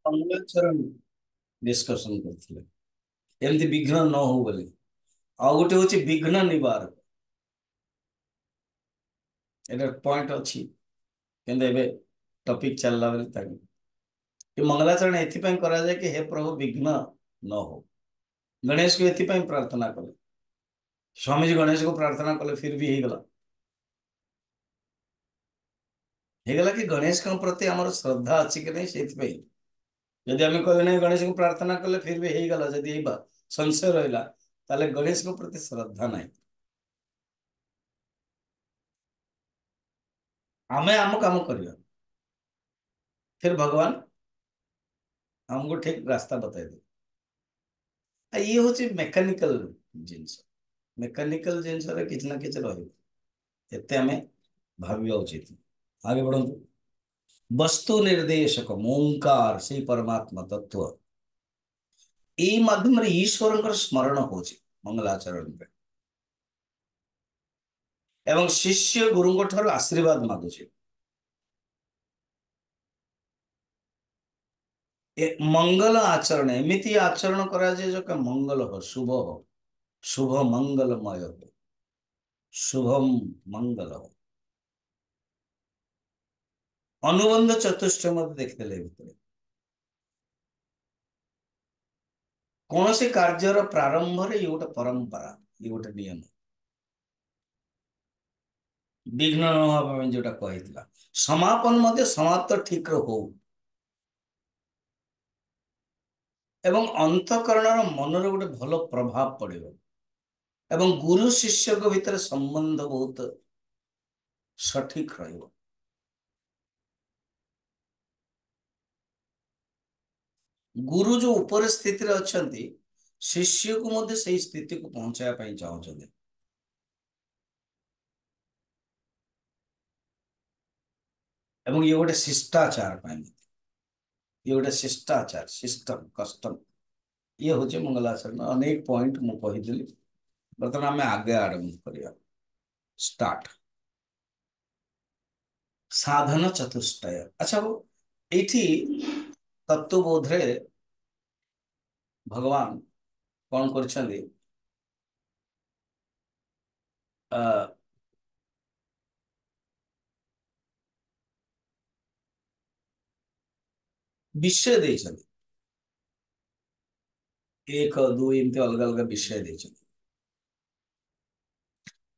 मंगलाचरण डिस्कशन करथिले एमती विघ्न न हो बोली आ गोटे होची विघ्न निवारक एटा पॉइंट अछि केंदे एबे टॉपिक चलला बेले ताकि ये मंगलाचरण एथिपाई करा जाए कि हे प्रभु विघ्न न हो। गणेश को एथिपाई प्रार्थना कले स्वामी जी गणेश को प्रार्थना कले फिर भी हेगला कि गणेश का प्रति हमर श्रद्धा अछि कि नहीं सेथिपाई यदि आम कहे नहीं गणेश को प्रार्थना कले फिर भी हेगला जदि एई बा संशय रहिला ताले गणेश को प्रति श्रद्धा नहीं आमे आम काम करिया फिर भगवान हमको ठीक रास्ता बताई दे ये होची मेकानिकल जिंस मेकानिकल जिंस रे किछ ना किछ रही एते हमें भाविया उचित आगे बढ़ंतु वस्तु निर्देशक ओंकार से परमात्मा तत्व एई माध्यम रे ईश्वर स्मरण होची मंगलाचरण पे एवं शिष्य गुरु ठार आशीर्वाद मागुचे मंगल आचरण एमिति आचरण करा जाए जो का मंगल हो शुभ हो शुभ मंगलमय हो शुभम मंगल हो अनुबंध चतुष्टय मत देखते भितर कौन से कार्यर प्रारंभ रे ये गोटे परंपरा ये गोटे नियम विघ्न न हवा ପାଇଁ जोटा କହିଥିଲା समापन मध्य समाप्त ठीक हो एवं अंतकरण मनर गोटे भल प्रभाव पड़े एवं गुरु शिष्य को भीतर संबंध बहुत सठिक रहिबो गुरु जो ऊपर स्थिति रे अछंती शिष्य को मध्य सही स्थिति को पहुंचाया ପାଇଁ चाहउछन्ते एवं ये गोटे शिष्टाचार ପାଇଁ ये गोटे शिष्टाचार सिस्टम कस्टम ये होचे मंगलाचरण अनेक पॉइंट मु कहिदली बर्तमान आमे आगे आरंभ करिया स्टार्ट साधन चतुष्टय अच्छा वो एठी तत्वबोध रे भगवान कौन करछन्ती विषय देछन्ती एक दुई एमती अलग अलग विषय देछन्ती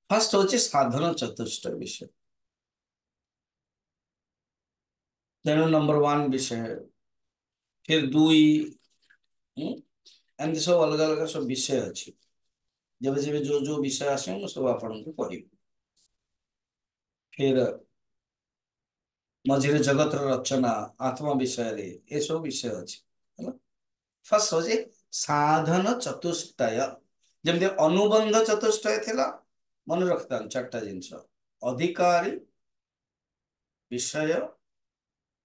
फर्स्ट होचे साधन चतुष्टय विषय तेणु नंबर वन विषय फिर दुई एमती सब अलग अलग सब विषय अच्छी जब जब जो जो विषय आसे सब आपन को कहि फिर मझिरे जगत रचना आत्मा विषय रे ये सब विषय अच्छी है फर्स्ट हो साधन चतुष्टय जमती अनुबंध चतुष्टय थिला मन रखता चार्टा जिनस अधिकारी विषय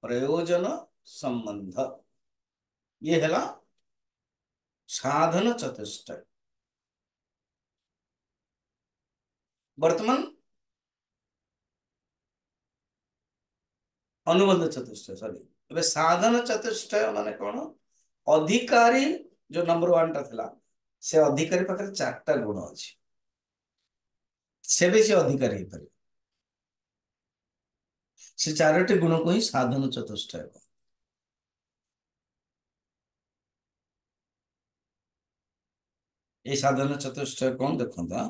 प्रयोजन संबंध ये है साधन चतुष्टय वर्तमान अनुबंध चतुष्टय सॉरी एबे साधन चतुष्टय माने कौन अधिकारी जो नंबर वन टा थिला से अधिकारी पाखे चारटा गुण अच्छी से भी से अधिकारी पारे से चारोटी गुण को ही साधन चतुष्टय ये साधन चतुष्टय कौन देखता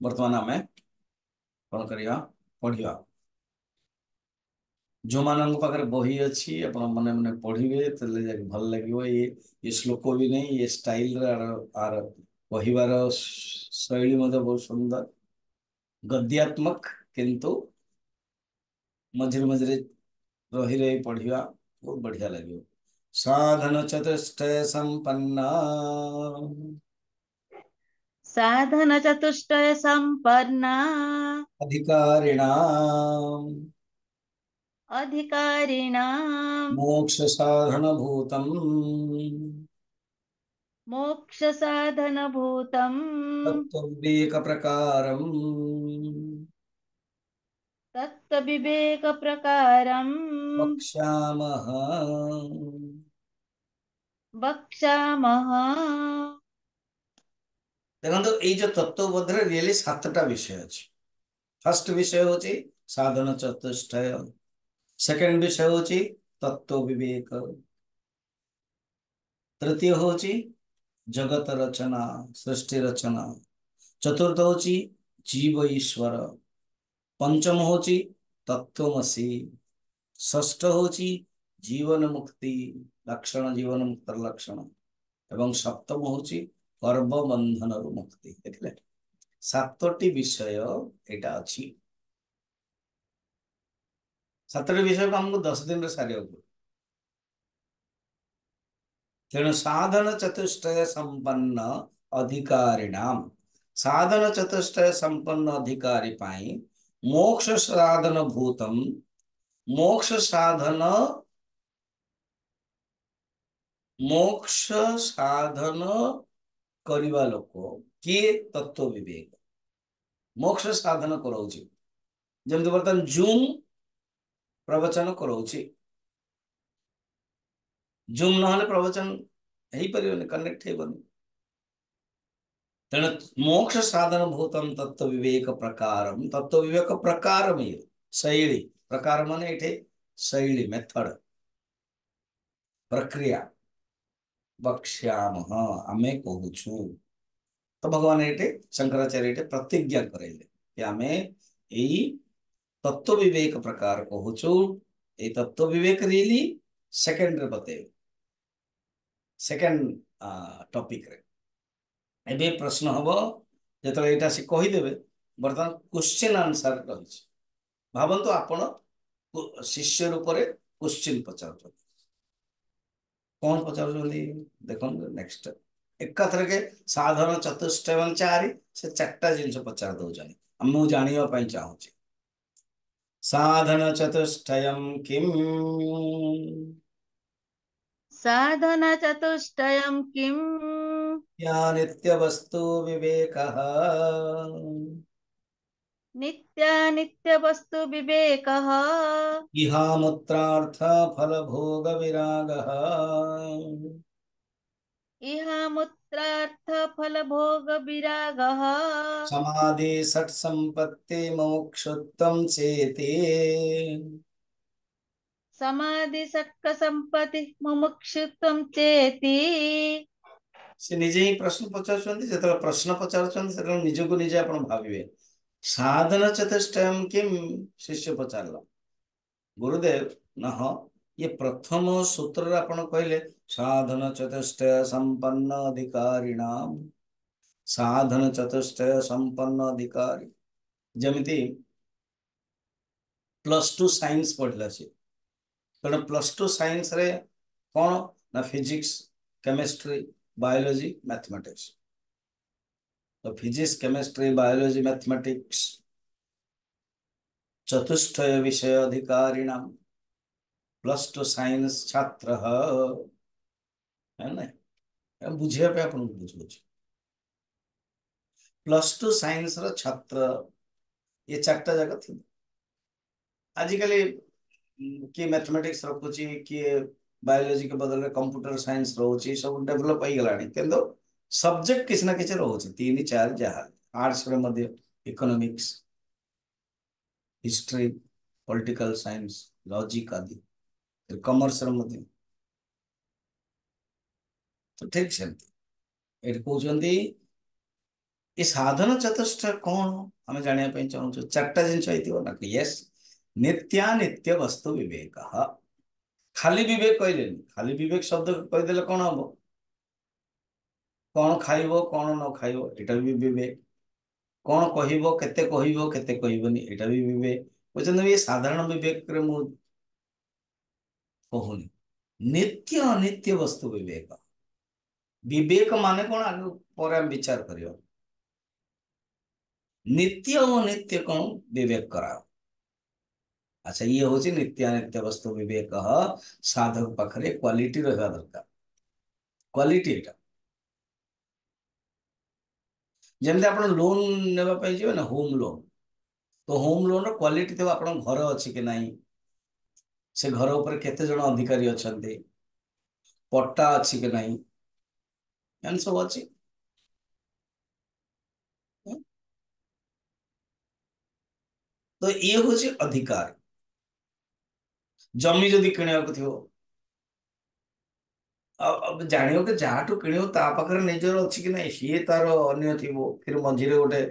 वर्तमान आम कौन करिया पढ़िया जो मान पाखे बही अच्छी आप मन मन पढ़े भल लगे ये श्लोक भी नहीं ये स्टाइल आर कहबार शैली बहुत सुंदर गद्यात्मक किंतु मझिरे मझिरे रही रही पढ़िया बहुत बढ़िया लगे साधन चतुष्टय संपन्ना साधन चतुष्टय संपन्ना अधिकारिणाम अधिकारिणाम मोक्ष साधन भूतम मोक्ष साधन भूतम तत्त्वविवेक प्रकारम तत्विवेक प्रकारम वक्ष्यामः वक्ष्यामः। देखो ये जो तत्वबोध रियली 7टा विषय अच्छे। फर्स्ट विषय हूँ साधन चतुष्टय। सेकेंड विषय हूँ तत्व विवेक। तृतीय हूँ जगत रचना, सृष्टि रचना। चतुर्थ हूँ जीव ईश्वर। पंचम हूँ तत्वमसी। षष्ठ हूँ जीवन मुक्ति लक्षण, जीवन मुक्तर लक्षण। एवं सप्तम हूँ कर्म बंधन मुक्ति। देखले 7टी विषय यहाँ अच्छी। 7टी विषय को हमको 10 दिन सारे। तेणु साधन चतुष्टय संपन्न अधिकारिणाम, साधन चतुष्टय संपन्न अधिकारी पाई मोक्ष साधन भूतम, मोक्ष साधन, मोक्ष साधन करिवा लोक किए तत्व विवेक मोक्ष साधन कराउछि। जमति बर्तन जूम प्रवचन कराउछि। जूम नहले प्रवचन हेई परिबनि, कनेक्ट हेबनि। तेणु मोक्ष साधन भूतम तत्व विवेक प्रकारम, तत्व विवेक प्रकार में शैली, प्रकार माने इठे शैली, मेथड, प्रक्रिया वक्ष्यामः आमे कहूछु। तो भगवान ये शंकराचार्य ये प्रतिज्ञा करेले कि आमे यही तत्व विवेक प्रकार कहूछु। ये तत्व विवेक रियली सेकेंड रे बतेबे, सेकेंड टॉपिक रे। एबे प्रश्न हबो जेतले एटा से कहि देबे। बर्तमान क्वेश्चन आंसर रही। भावंतु आपण शिष्य रूप रे क्वेश्चन पचार। कौन पचार देखो नेक्स्ट एकाथर के साधन चतुष्टय 4 से 4टा जिनस पचार दौरान मुझे जानापी चाहूँगी। साधन चतुष्टय किम, साधन चतुष्टयं किम्। या नित्य वस्तु विवेक, नित्यानित्यवस्तु विवेकः। इहामुत्रार्थ फल भोग विराग, इहामुत्रार्थ फलभोग विरागः। समाधि षट संपत्ति मोक्षोत्तम चेते। समाधि षट्क संपत्ति मुमुक्षुत्वं चेति। से निजे ही प्रश्न पचार जो प्रश्न पचार निजको निजे आप भावे साधन चतुष्टय किम शिष्य पचारा गुरुदेव न ये प्रथम सूत्र आपन कहले साधन चतुष्टय संपन्न अधिकारिणाम, साधन चतुष्टय संपन्न अधिकारी। जमिति +2 साइंस पढ़ला से तेणु +2 साइंस रे कौन ना फिजिक्स, केमिस्ट्री, बायोलॉजी, मैथमेटिक्स। तो फिजिक्स, केमिस्ट्री, बायोलॉजी, मैथमेटिक्स चतुष्टय विषय अधिकारिणाम +2 साइंस छात्र है ना बुझे पे अपन बुझे +2 साइंस रो छात्र ये 4टा जगह थी। आजिकल किए मैथमेटिक्स रखुची, किए बायोलॉजी के बदल में कंप्यूटर साइंस रोची, सब डेवलप हो गलानी किंतु सब्जेक्ट किसी ना किसी रोची 3 4 जहाँ आर्ट्स रे मध्य economics, history, political science, logic आदि, फिर कॉमर्स रे मध्य। तो ठीक से ये कहते ये साधन चतुष्टय कौन आम जानापी चाहूँ 4टा जिन ना यस नित्यानित्य वस्तु विवेक। खाली विवेक कहले खाली विवेक शब्द कहीदे कौन हम कौन खाइब कौन न खाइब एटा भी विवेक, कौन कहब केते कहब केते कहबनी एटा भी विवेक। बुझे ये साधारण विवेक रे मु कहूनी नित्य अनित्य वस्तु विवेक। विवेक माने कौन आगे पर हम विचार करियो। नित्य और नित्य कौन विवेक करा। अच्छा ये हूँ नित्यानित्य वस्तु विवेक साधक पाखरे क्वालिटी रहा दरकार। क्वालिटी एटा जमती आप लोन नेबाई जी ना होम लोन, तो होम लोन क्वालिटी थे आप घर अच्छी कि नहीं, से घर उपर केते जन अधिकारी अच्छा, ପଟ୍ଟା ଅଛି କି ନାହିଁ, ଏମିତି ସବୁ ଅଛି। ତ ଇଏ ହଉଛି ଅଧିକାର। ଜମି ଯଦି କିଣିବାକୁ ଥିବ, ଆଉ ଜାଣିବ କି ଯାହାଠୁ କିଣିବ ତା ପାଖରେ ନିଜର ଅଛି କି ନାହିଁ, ସିଏ ତାର ଅନ୍ୟ ଥିବ, ଫିର ମଝିରେ ଗୋଟେ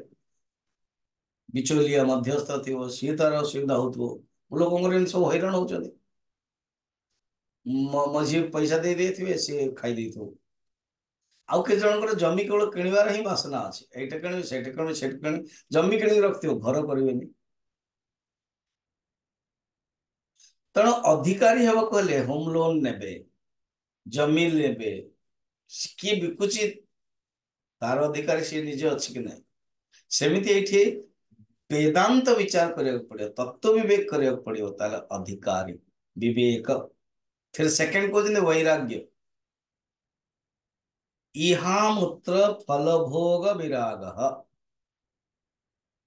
ବିଚୋଲିଆ ମଧ୍ୟସ୍ଥ ଥିବ, ସିଏ ତାର ଅସୁବିଧା ହଉଥିବ। ଲୋକଙ୍କର ଏମିତି ସବୁ ହଇରାଣ ହଉଛନ୍ତି। ମଝି ପଇସା ଦେଇ ଦେଇଥିବେ, ସିଏ ଖାଇ ଦେଇଥିବ। ଆଉ କେତେ ଜଣଙ୍କର ଜମି କେବଳ କିଣିବାର ହିଁ ବାସନା ଅଛି, ଏଇଟା କିଣିବି ସେଇଟା କିଣିବି ସେଇଟା କିଣିବି, ଜମି କିଣିକି ରଖିଥିବ, ଘର କରିବେନି। ତେଣୁ ଅଧିକାରୀ ହେବାକୁ ହେଲେ ହୋମ ଲୋନ ନେବେ, ଜମି ନେବେ। କିଏ ବିକୁଛି, ତାର ଅଧିକାର ସିଏ ନିଜେ ଅଛି କି ନାହିଁ। ସେମିତି ଏଇଠି ବେଦାନ୍ତ ବିଚାର କରିବାକୁ ପଡିବ, ତତ୍ଵ ବିବେକ କରିବାକୁ ପଡିବ, ତାହେଲେ ଅଧିକାରୀ ବିବେକ। फिर सेकंड कौन वैराग्य। इहा मूत्र फल भोग विराग।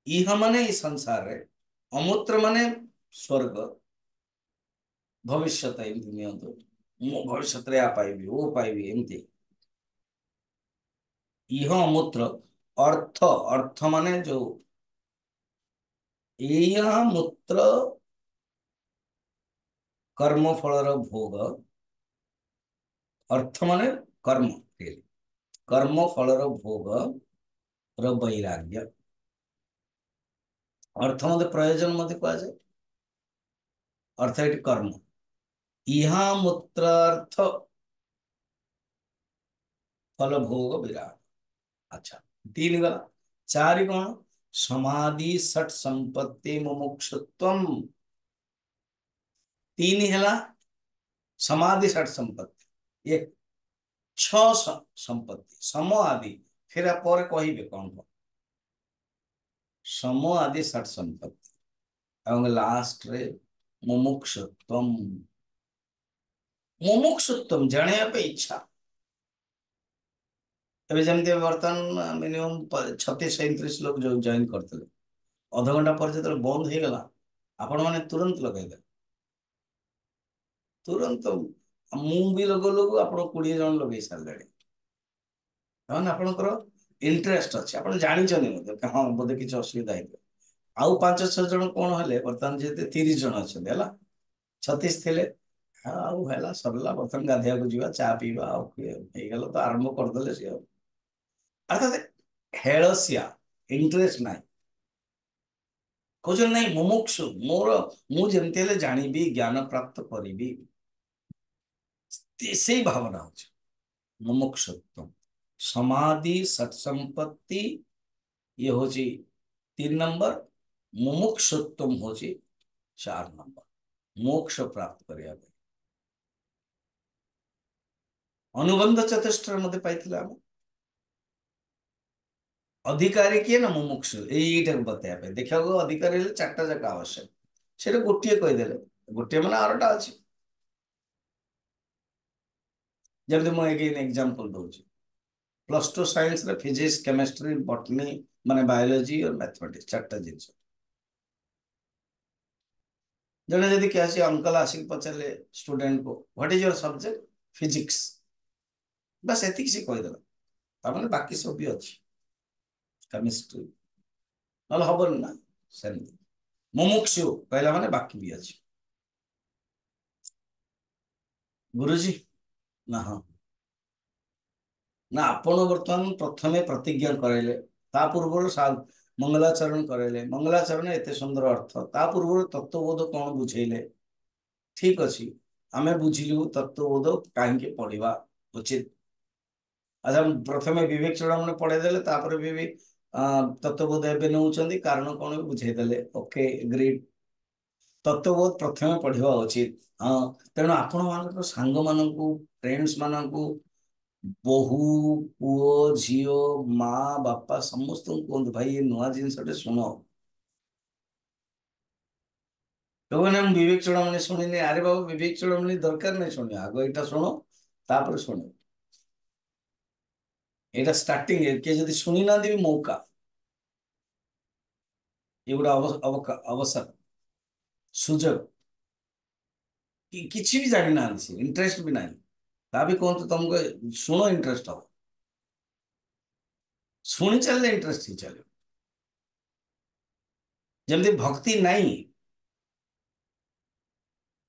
इह माने इस संसार रे, अमूत्र माने स्वर्ग, भविष्यत एमती नियंतु, मु भविष्यत रे आ पाइबी ओ पाइबी एमती। इह अमूत्र अर्थ, अर्थ माने जो इह मूत्र कर्म फलर भोग, अर्थ माने कर्म, कर्म फलर भोग र वैराग्य। अर्थ मध्य प्रयोजन मध्य कहा जाए, अर्थ है कर्म। इहा मूत्रार्थ फल भोग विराग। अच्छा, तीन गला। चारि कौन, समाधि षट संपत्ति मुमुक्षुत्वम। तीन है समाधि षट संपत्ति, ये छ संपत्ति सम आदि, फिर आप पर कहिबे कौन कौन सम आदि षट संपत्ति, और लास्ट रे मुमुक्षुत्वम। मुमुक्षुत्वम जाने पे इच्छा। ଏବେ ଯେମିତି ବର୍ତ୍ତମାନ ମିନିମମ୍ 36-37 ଲୋକ ଯୋଉ ଜଏନ୍ କରିଥିଲେ, ଅଧଘଣ୍ଟା ପରେ ଯେତେବେଳେ ବନ୍ଦ ହେଇଗଲା, ଆପଣ ମାନେ ତୁରନ୍ତ ଲଗେଇଦେଲେ, ତୁରନ୍ତ। ମୁଁ ବି ଲଗଉ ଲଗୁ ଆପଣ 20 ଜଣ ଲଗେଇ ସାରିଲେଣି। ତାମାନେ ଆପଣଙ୍କର ଇଣ୍ଟରେଷ୍ଟ ଅଛି, ଆପଣ ଜାଣିଛନ୍ତି ବୋଧେ, ହଁ ବୋଧେ କିଛି ଅସୁବିଧା ହେଇଥିବ। ଆଉ 5-6 ଜଣ କଣ ହେଲେ, ବର୍ତ୍ତମାନ ଯେତେ 30 ଜଣ ଅଛନ୍ତି ହେଲା, 36 ଥିଲେ, ଆଉ ହେଲା ସରିଲା, ବର୍ତ୍ତମାନ ଗାଧେଇବାକୁ ଯିବା, ଚା ପିଇବା, ଆଉ ହେଇଗଲା ତ, ଆରମ୍ଭ କରିଦେଲେ ସିଏ। ଅର୍ଥାତ ହେଳସିଆ ଇଣ୍ଟରେଷ୍ଟ ନାହିଁ, କହୁଛନ୍ତି ନାଇଁ ମୁମୁକ୍ଷୁ, ମୋର ମୁଁ ଯେମିତି ହେଲେ ଜାଣିବି, ଜ୍ଞାନ ପ୍ରାପ୍ତ କରିବି, ସେଇ ଭାବନା ହଉଛି मुमुक्षुत्व। समाधि सत्संपत्ति ये होची 3 नंबर, मुमुक्षुत्व होची 4 नंबर। मोक्ष प्राप्त करिया अनुबंध चतुष्ट मध्य पाइथिला हम। अधिकारी किए ना मुमुक्षु, एटा बताया पे देखा अधिकारी हेले 4टा जाक आवश्यक, से गोटे कहीदेले, गोटे मैंने 8टा अच्छी। जब मुझे एग्जांपल दूसरी, +2 साइंस रे फिजिक्स केमिस्ट्री बॉटनी माने बायोलॉजी और मैथमेटिक्स 4टा जिनस। जने यदि क्या अंकल आसिक पचारे स्टूडेंट को what is your subject, physics, बस एतिक से कहीदेला, तार बाकी सब भी अच्छी, केमिस्ट्री ना हबन ना, सेमती मुमुक्षु कहला माने बाकी भी अच्छी। गुरुजी ना, हाँ ना, आपण वर्तमान प्रथमे प्रतिज्ञा कराइले, ता पूर्व मंगलाचरण कराइले, मंगलाचरण एते सुंदर अर्थ, ता पूर्व तत्वबोध कौन बुझेले, ठीक अच्छी, आमे बुझिलु तत्वबोध कहीं पढ़ा उचित। अच्छा, प्रथमे विवेक चूड़ामणि पढ़ेदेले, तापर भी तत्वबोध एवं नौ कारण कौन भी बुझेदेले, ओके एग्रीड। तत्वबोध प्रथमे पढ़ा उचित। हाँ, तेणु आपण मान सांग मानू फ्रेंड्स मानू बहु पुओ झीओ माँ बापा समस्त कहते भाई ये नुआ जिनसटे शुण, तो मैंने विवेक चूड़ामणि शुणी, अरे बाबा विवेक चूड़ामणि दरकार नहीं शुणी, आग यहाँ शुण, तापर शुण, यहाँ स्टार्टिंग किए जब शुणी ना भी मौका, ये गोटे अवसर सुजोग, किसी भी जानी ना इंटरेस्ट भी नहीं, ତା ବି କୁହନ୍ତୁ ତମକୁ ଶୁଣ ଇଣ୍ଟରେଷ୍ଟ ହବ, ଶୁଣି ଚାଲିଲେ ଇଣ୍ଟରେଷ୍ଟ ହେଇ ଚାଲିବ। ଯେମିତି ଭକ୍ତି ନାହିଁ,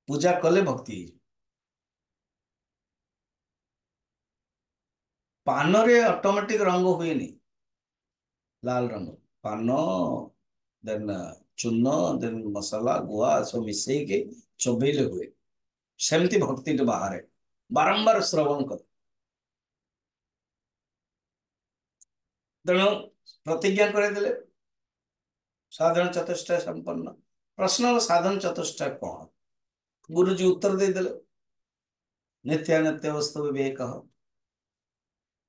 ପୂଜା କଲେ ଭକ୍ତି ହେଇଯିବ। ପାନରେ ଅଟୋମେଟିକ ରଙ୍ଗ ହୁଏନି, ଲାଲ ରଙ୍ଗ। ପାନ ଦେନ୍ ଚୂନ ଦେନ୍ ମସଲା ଗୁଆ ସବୁ ମିଶେଇକି ଚୋବେଇଲେ ହୁଏ। ସେମିତି ଭକ୍ତିଟି ବାହାରେ, ବାରମ୍ବାର ଶ୍ରବଣ କର। ତେଣୁ ପ୍ରତିଜ୍ଞା କରିଦେଲେ ସାଧନ ଚତୁଷ୍ଟୟ ସମ୍ପନ୍ନ। ପ୍ରଶ୍ନ ହେଲା ସାଧନ ଚତୁଷ୍ଟୟ କଣ? ଗୁରୁଜୀ ଉତ୍ତର ଦେଇଦେଲେ, ନିତ୍ୟାନିତ୍ୟ ବସ୍ତୁ ବିବେକ,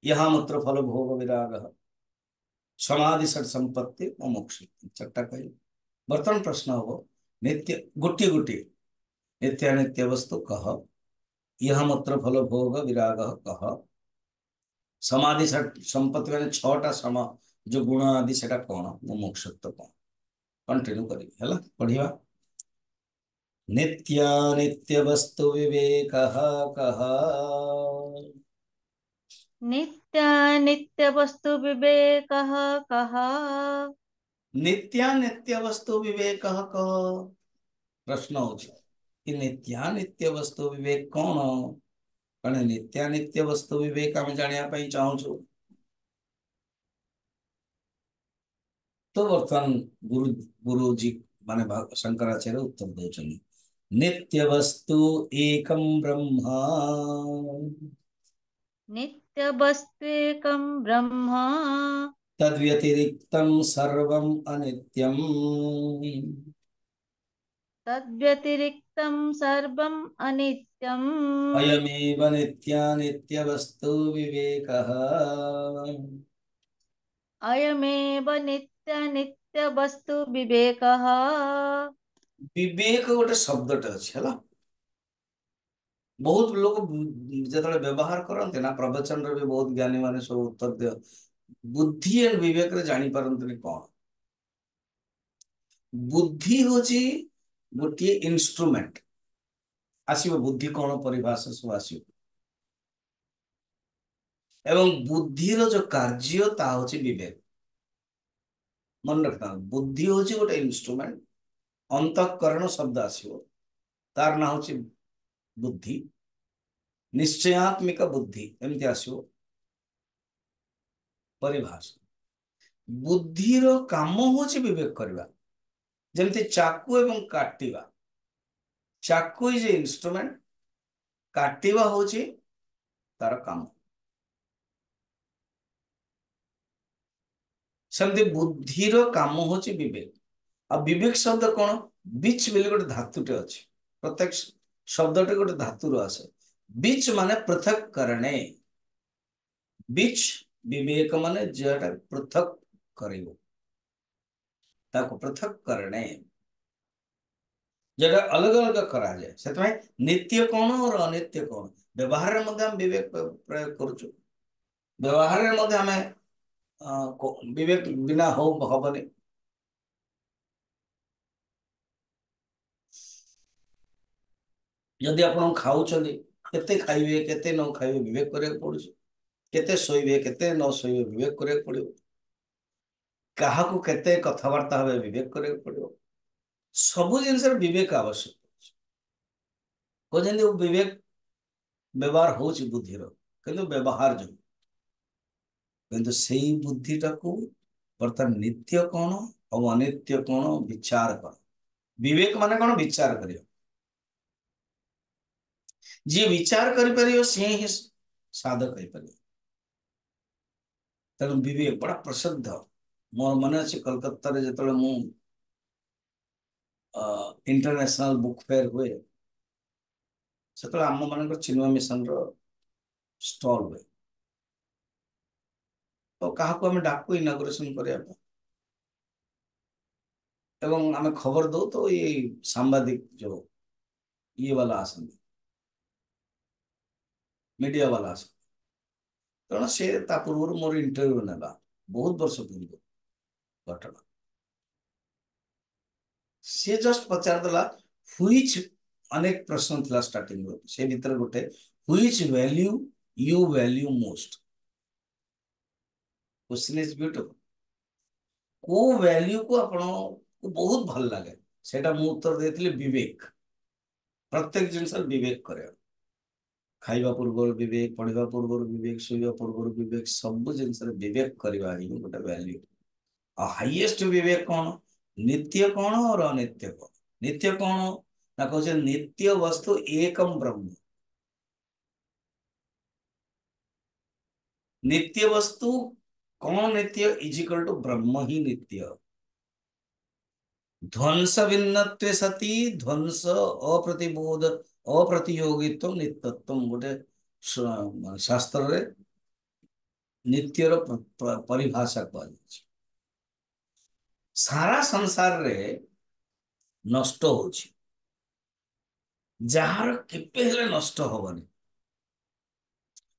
यहामूत्र फल भोग विराग, समाधि षट संपत्ति मोक्ष। चार्टा कहले। बर्तमान प्रश्न हम नित्य गोटे गोटे नित्यानित्य वस्तु कह, यहामूत्र फल भोग विराग कह, समाधि षट संपत्ति मैंने छटा सम जो गुण आदि से कौन, मोक्षत्व कौन। कंटिन्यू करी है पढ़िया। नित्यानित्य वस्तु विवेक कह, नित्यानित्यवस्तु विवेकः कः। नित्यानित्य वस्तु विवेक कह। प्रश्न हो कि नित्यानित्य वस्तु विवेक कौन, कण नित्यानित्य वस्तु विवेक आम जानापी चाहूँ। तो बर्तमान गुरु गुरुजी माने शंकराचार्य उत्तर दौरान, नित्य वस्तु एकम ब्रह्म, नित्यवस्त्वेकं ब्रह्म, तद्व्यतिरिक्तं सर्वम् अनित्यम्, तद्व्यतिरिक्तं सर्वम् अनित्यम्। अयमेव नित्यानित्य वस्तु विवेकः। अयमेव नित्यनित्यवस्तु विवेकः। विवेक गोटे शब्दटे अच्छे है, बहुत लोग जो व्यवहार करते ना प्रवचन भी बहुत ज्ञानी माने सब उत्तर दियो, बुद्धि एंड विवेक रे जानी पारंतनी कौन। बुद्धि होची गोटे इंस्ट्रूमेंट, आसीबो बुद्धि कौन परिभाषा सब आसीबो, एवं बुद्धिर जो कार्य ता होची विवेक। मन रखना, बुद्धि होची गोटे इंस्ट्रूमेंट, अंतःकरण शब्द आसीबो, तार ना होची बुद्धि, निश्चयात्मिक बुद्धि एमती आसीबो परिभाषा। बुद्धिर काम होची विवेक करवा, जमती चाकू एवं काटिवा। चाकू इज ए इंस्ट्रूमेंट, काटिवा होची तार काम। सेमती बुद्धिर काम होची विवेक। आ विवेक शब्द कौन, बीच बोली गोटे धातुटे अच्छे, प्रत्येक शब्दटे गोटे धातुर आसे। बीच माने पृथक करणे, बीच विवेक माने जेटा पृथक करिवो, ताको पृथक करणे, जेटा अलग अलग करा जाए। से नित्य कौन और अनित्य कौन, व्यवहार रे मध्य हम विवेक प्रयोग करूछु। व्यवहार रे मध्य हमें विवेक बिना हो हबनी। जदि आपण खाउछंदी, केते खाइबे केते न खाइबे विवेक करे पड़ुछ। केते सोइबे केते न सोइबे विवेक करे पड़ियो। काहाकू केते कथावार्ता हबे विवेक करे पड़ियो। सबु जिनसर विवेक आवश्यक। कहते विवेक व्यवहार होची बुद्धिर, किंतु व्यवहार जो किंतु सेई बुद्धिटा को बर्तमान नित्य कौन और अनित्य कौन विचार कर। विवेक माने कौन, विचार करियो। जी विचार करि परियो से ही साधक कहि परियो। तेणु विवेक बड़ा प्रसिद्ध। मोर मन अच्छे कलकत्ता रे जतले मु इंटरनेशनल बुक फेयर हुए, से आम मान चिन्मय मिशन रो स्टॉल हुए। तो क्या आम डाकू इनागुरेशन करने, एवं आम खबर दो तो ये सांबादिक जो ये वाला आसती, मीडिया वाला आस, तेणु से पूर्व मोर इंटरव्यू नेला बहुत वर्ष पूर्व घटना। सी जस्ट पचारदेला, व्हिच अनेक प्रश्न था स्टार्टिंग से भीतर गोटे Which value you value most? Question is beautiful. को वैल्यू को आपण को बहुत भल लगे सेटा मु उत्तर देथिले विवेक। प्रत्येक जिनस विवेक करे, खाइबा पूर्व विवेक, पढ़िबा पूर्व विवेक, सोइबा पूर्व विवेक, सब जिनस विवेक करबा ही गोटे वैल्यू। आ हाईएस्ट विवेक कौन? नित्य कौन और अनित्य कौन? नित्य कौन ना कहते नित्य वस्तु एकम ब्रह्म। नित्य वस्तु कौन? नित्य इज इक्वल टू ब्रह्म ही नित्य। ध्वंस भिन्नत्वे सती ध्वंस अप्रतिबोध अप्रतियोगित्व नित्यत्व गोटे शास्त्र रे नित्यर परिभाषा कह। सारा संसार रे नष्ट होछि, जार केपे हेले नष्ट होबनी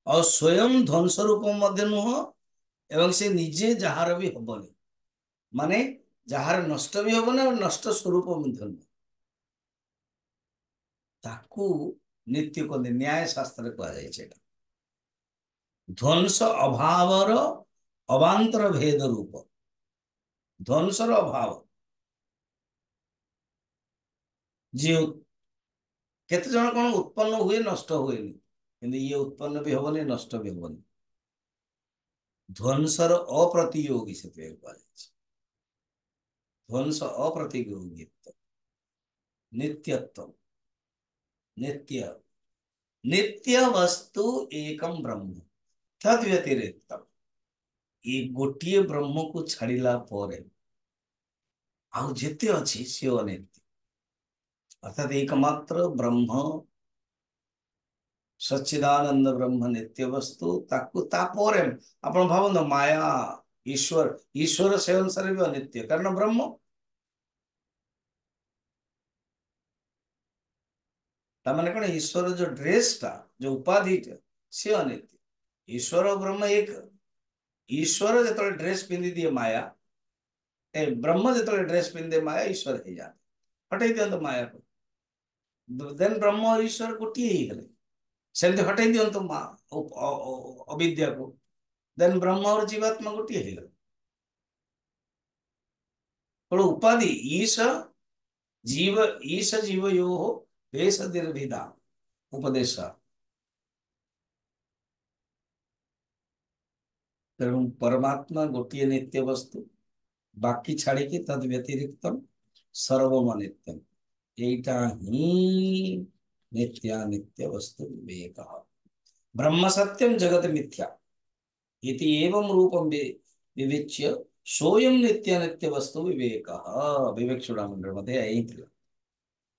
और स्वयं ध्वंस रूप मध्य नुह एवं से निजे जार भी होबनी, माने जार नष्ट भी होबनी और नष्ट स्वरूप मध्य नुह। ताकू नित्य को न्याय शास्त्र कह जाए। ध्वंस अभावर अवांतर भेद रूप, ध्वंसर अभाव जी केते जन कौन उत्पन्न हुए नष्ट हुए कि ये उत्पन्न भी होबनी नष्ट भी होबनी। ध्वंसर अप्रतियोगी से ध्वंस अप्रतियोगित्व नित्यत्व नित्य नित्य वस्तु एकम ब्रह्म तद व्यतिरिक्त ये गोटे ब्रह्म को छाड़िला परे आउ जेते अछि से अनित्य। अर्थात एकमात्र ब्रह्म सच्चिदानंद ब्रह्म नित्य वस्तु ताकू तापर आपण भावना माया ईश्वर ईश्वर से अनुसार भी अनित्य कारण ब्रह्म तामाने कौन ईश्वर जो ड्रेस टा जो उपाधि टा से अनित्य। ईश्वर और ब्रह्म एक। ईश्वर जो ड्रेस पिंधि दिए माया ए ब्रह्म जो ड्रेस पिंधे माया ईश्वर हो जाते हटई दिंत माया को देन ब्रह्म और ईश्वर गोटे ही गले सेमती हटई दिंतु अविद्या को देन ब्रह्म और जीवात्मा गोटे ही गले। थोड़ा उपाधि ईश जीव यो भेष दीर्भिदा उपदेश तेणु परमात्मा गोटे नित्य वस्तु बाकी छाड़ी तद व्यतिरिक्त सर्वम नित्यम एटा ही नित्यानित्य वस्तु विवेक। ब्रह्म सत्यम जगत मिथ्या इति एवं रूपम विवेच्य सोयम नित्यानित्य वस्तु विवेक। विवेक चूड़ामंडल मध्य यही थिला।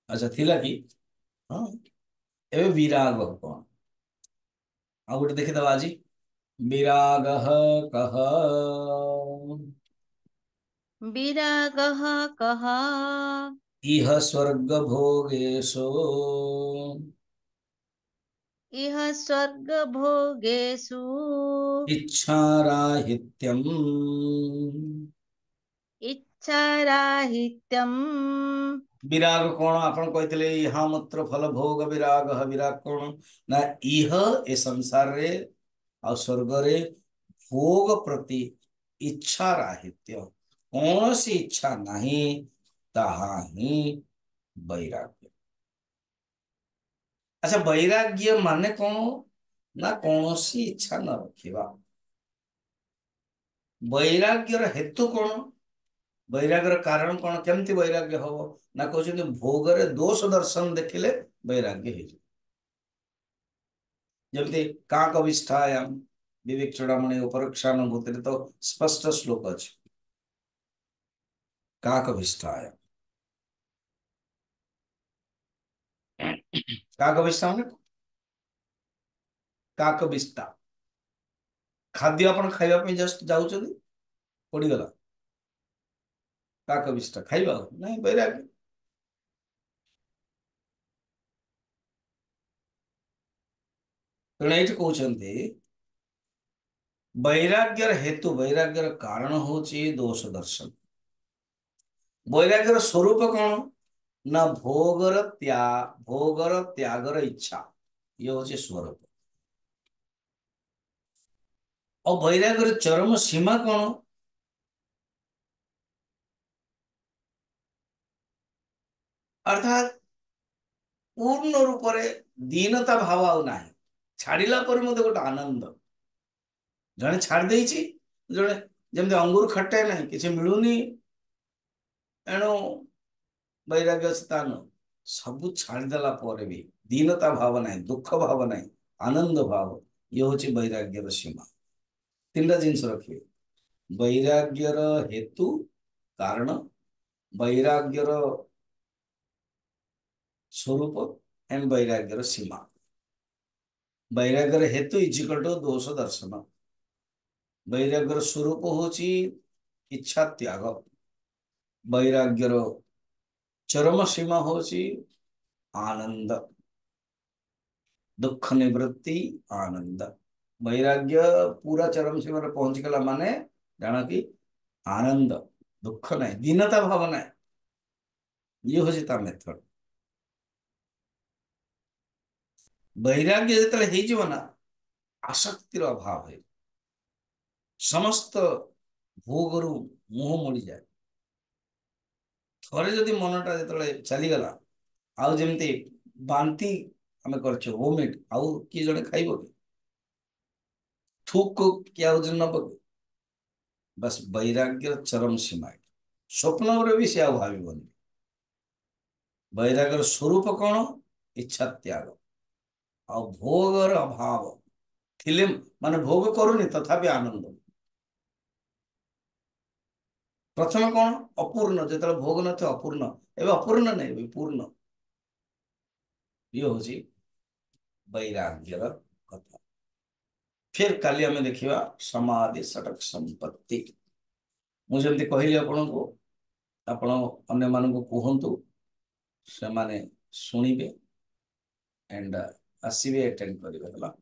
अच्छा थिला कि हाँ एवं विराग कौन आ गोटे देखिदबा आज विराग कह विरागः कः इह स्वर्ग भोगेशो इह स्वर्गभोगेषु इच्छाराहित्यम। इच्छाराहित्यम्। विराग कौन आपण कहते यहाँ मूत्र फल भोग विराग विराग कौन ना इह ए संसार रे आ स्वर्ग रे भोग प्रति इच्छा राहित्य कौन सी इच्छा नहीं ताहा ही वैराग्य। अच्छा वैराग्य माने कौन ना कौन सी इच्छा न रखिबा। वैराग्यर हेतु कौन वैराग्यर कारण कौन केमती वैराग्य हम ना कहते भोग रे दोष दर्शन देखिले वैराग्य हो जमती काकविष्ठायाम विवेक चूड़ामणि उपरक्षानुभूति तो स्पष्ट श्लोक अच्छे काकविष्ठायाम काकविष्ठा माने काकविष्ठा खाद्य आपण खाइबा पे जस्ट जाउछथि पड़ी गला काकविष्ठा खाइबा नहीं वैराग्य। तेणु ये कहते वैराग्यर हेतु वैराग्यर कारण होची दोष दर्शन। वैराग्यर स्वरूप कौन ना भोगर त्यागर इच्छा ଇଏ ହଉଛି ସ୍ୱରୂପ। ଆଉ ବୈରାଗ୍ୟର ଚରମ ସୀମା କଣ? ଅର୍ଥାତ୍ ପୂର୍ଣ୍ଣ ରୂପରେ ଦୀନତା ଭାବ ଆଉ ନାହିଁ। ଛାଡିଲା ପରେ ମଧ୍ୟ ଗୋଟେ ଆନନ୍ଦ। ଜଣେ ଛାଡି ଦେଇଛି, ଜଣେ ଯେମିତି ଅଙ୍ଗୁର ଖଟାଏ ନାହିଁ, କିଛି ମିଳୁନି, ଏଣୁ ବୈରାଗ୍ୟ ସ୍ଥାନ ସବୁ ଛାଡ଼ିଦେଲା ପରେ ବି ଦୀନତା ଭାବ ନାହିଁ, ଦୁଃଖ ଭାବ ନାହିଁ, ଆନନ୍ଦ ଭାବ। ଇଏ ହଉଛି ବୈରାଗ୍ୟର ସୀମା। ତିନିଟା ଜିନିଷ ରଖିବେ। ବୈରାଗ୍ୟର ହେତୁ, କାରଣ, ବୈରାଗ୍ୟର ସ୍ୱରୂପ ଏଣ୍ଡ ବୈରାଗ୍ୟର ସୀମା। ବୈରାଗ୍ୟର ହେତୁ ଇଜିକାଲ ଟୁ ଦୋଷ ଦର୍ଶନ। ବୈରାଗ୍ୟର ସ୍ୱରୂପ ହଉଛି ଇଚ୍ଛା ତ୍ୟାଗ। ବୈରାଗ୍ୟର ଚରମ ସୀମା ହଉଛି ଆନନ୍ଦ, ଦୁଃଖ ନିବୃତ୍ତି, ଆନନ୍ଦ। ବୈରାଗ୍ୟ ପୁରା ଚରମ ସୀମାରେ ପହଞ୍ଚିଗଲା ମାନେ ଜାଣ କି ଆନନ୍ଦ, ଦୁଃଖ ନାହିଁ, ଦୀନତା ଭାବ ନାହିଁ। ଇଏ ହଉଛି ତା ମେଥଡ। ବୈରାଗ୍ୟ ଯେତେବେଳେ ହେଇଯିବ ନା, ଆସକ୍ତିର ଅଭାବ ହୁଏ, ସମସ୍ତ ଭୋଗରୁ ମୁହଁ ମୋଡ଼ିଯାଏ। ଥରେ ଯଦି ମନଟା ଯେତେବେଳେ ଚାଲିଗଲା, ଆଉ ଯେମିତି ବାନ୍ତି ଆମେ କରୁଛୁ ଭୋମିଟ, ଆଉ କିଏ ଜଣେ ଖାଇବ କି? ଥୁକ କିଏ ଆଉ ଜଣେ ନବ କି? ବାସ୍ ବୈରାଗ୍ୟର ଚରମ ସୀମା। ସ୍ୱପ୍ନରେ ବି ସେ ଆଉ ଭାବିବନି। ବୈରାଗ୍ୟର ସ୍ୱରୂପ କଣ? ଇଚ୍ଛା ତ୍ୟାଗ ଆଉ ଭୋଗର ଅଭାବ। ଥିଲେ ମାନେ ଭୋଗ କରୁନି ତଥାପି ଆନନ୍ଦ। ପ୍ରଥମେ କଣ? ଅପୂର୍ଣ୍ଣ, ଯେତେବେଳେ ଭୋଗ ନଥିବ ଅପୂର୍ଣ୍ଣ, ଏବେ ଅପୂର୍ଣ୍ଣ ନାହିଁ, ଏବେ ପୂର୍ଣ୍ଣ। ଇଏ ହଉଛି ବୈରାଗ୍ୟର କଥା। ଫିର କାଲି ଆମେ ଦେଖିବା ସମାଧି ସଟକ ସମ୍ପତ୍ତି। ମୁଁ ଯେମିତି କହିଲି ଆପଣଙ୍କୁ, ଆପଣ ଅନ୍ୟମାନଙ୍କୁ କୁହନ୍ତୁ, ସେମାନେ ଶୁଣିବେ ଏଣ୍ଡ ଆସିବେ, ଆଟେଣ୍ଡ କରିବେ, ହେଲା।